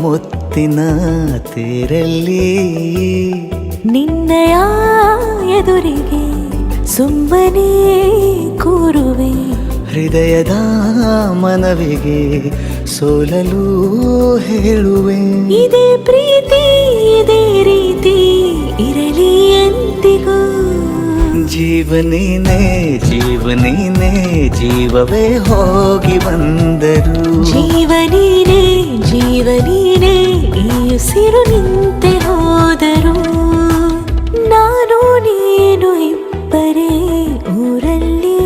ಮುತ್ತಿನ ತೇರಲ್ಲಿ ನಿನ್ನಯ ಎದುರಿಗೆ ಸುಮ್ಮನೆ ಕೂರುವೆ. ಹೃದಯದ ಮನವಿಗೆ ಸೋಲಲು ಹೇಳುವೆ. ಇದೇ ಪ್ರೀತಿ ಇದೇ ರೀತಿ ಇರಲಿ ಎಂದಿಗೂ. ಜೀವನೇನೆ ಜೀವನೇನೆ ಜೀವವೇ ಹೋಗಿ ಬಂದರು. ಜೀವನೀನೇ ಜೀವನೀನೇ ಈ ಉಸಿರು ನಿಂತೆ ಹೋದರು. ನಾನು ನೀನು ಇಬ್ಬರೇ ಊರಲ್ಲಿ.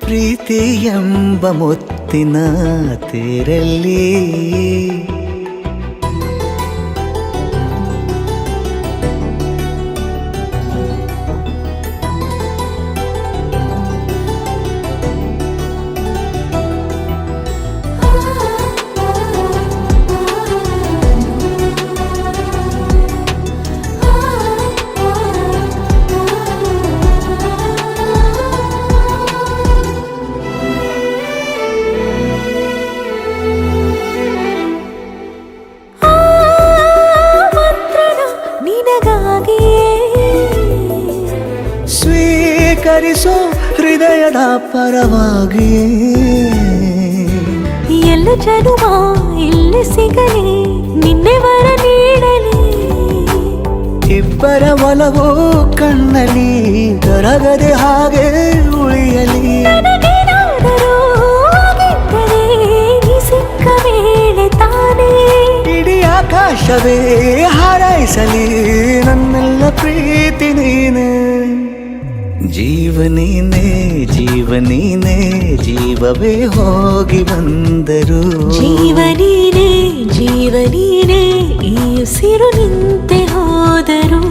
ಪ್ರೀತಿ ಎಂಬ ಮುತ್ತಿನ ತೇರಲ್ಲಿ ಸ್ವೀಕರಿಸೋ ಹೃದಯದ ಪರವಾಗಿ. ಎಲ್ಲ ಜನುಮ ಇಲ್ಲಿ ಸಿಗಲಿ ನಿನ್ನೆ ವರ ನೀಡಲಿ. ಇಬ್ಬರ ಒಲವು ಕಣ್ಣಲ್ಲಿ ಕರಗದೆ ಹಾಗೆ ಉಳಿಯಲಿ. ಸಿಕ್ಕ ವೇಳೆ ತಾನೇ ಇಡೀ ಆಕಾಶವೇ ಹಾರೈಸಲಿ ನನ್ನೆಲ್ಲ ಪ್ರೀತಿ ನೀನೆ. ಜೀವನೀನೇ ಜೀವನೀನೇ ಜೀವವೇ ಹೋಗಿ ಬಂದರು. ಜೀವನೀನೇ ಜೀವನೀನೇ ಈ ಉಸಿರು ನಿಂತೆ ಹೋದರು.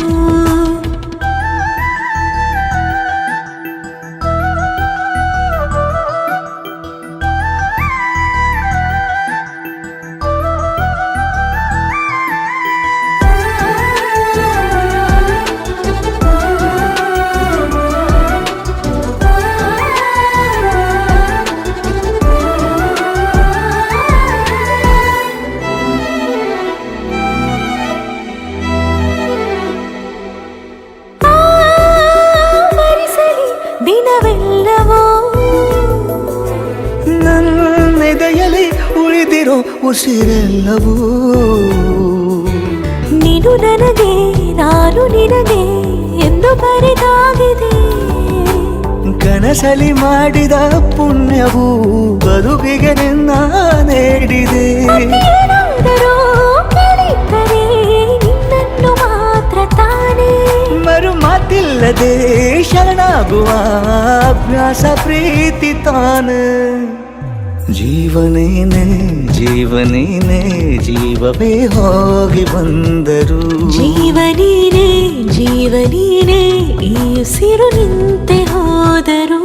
ದಿನವೆಲ್ಲವೋ ನನ್ನೆದೆಯಲ್ಲಿ ಉಳಿದಿರೋ ಉಸಿರೆಲ್ಲವೂ ನೀನು ನನಗೆ ನಾನು ನಿನಗೆ ಎಂದು ಬರೆದಾಗಿದೆ. ಕನಸಲಿ ಮಾಡಿದ ಪುಣ್ಯವು ಬದುಕಿಗೆ ನಿನ್ನ ನೀಡಿದೆ. ನಿನ್ನನ್ನು ಮಾತ್ರ ತಾನೇ ಮರು ಮಾತಿಲ್ಲದೆ ಶರಣಾಗುವ ಅಭ್ಯಾಸ ಪ್ರೀತಿ ತಾನೆ. ಜೀವನೇನೆ ಜೀವನೇನೆ ಜೀವವೇ ಹೋಗಿ ಬಂದರು. ಜೀವನೀನೇ ಜೀವನೀನೇ ಈ ಉಸಿರು ನಿಂತೆ ಹೋದರು.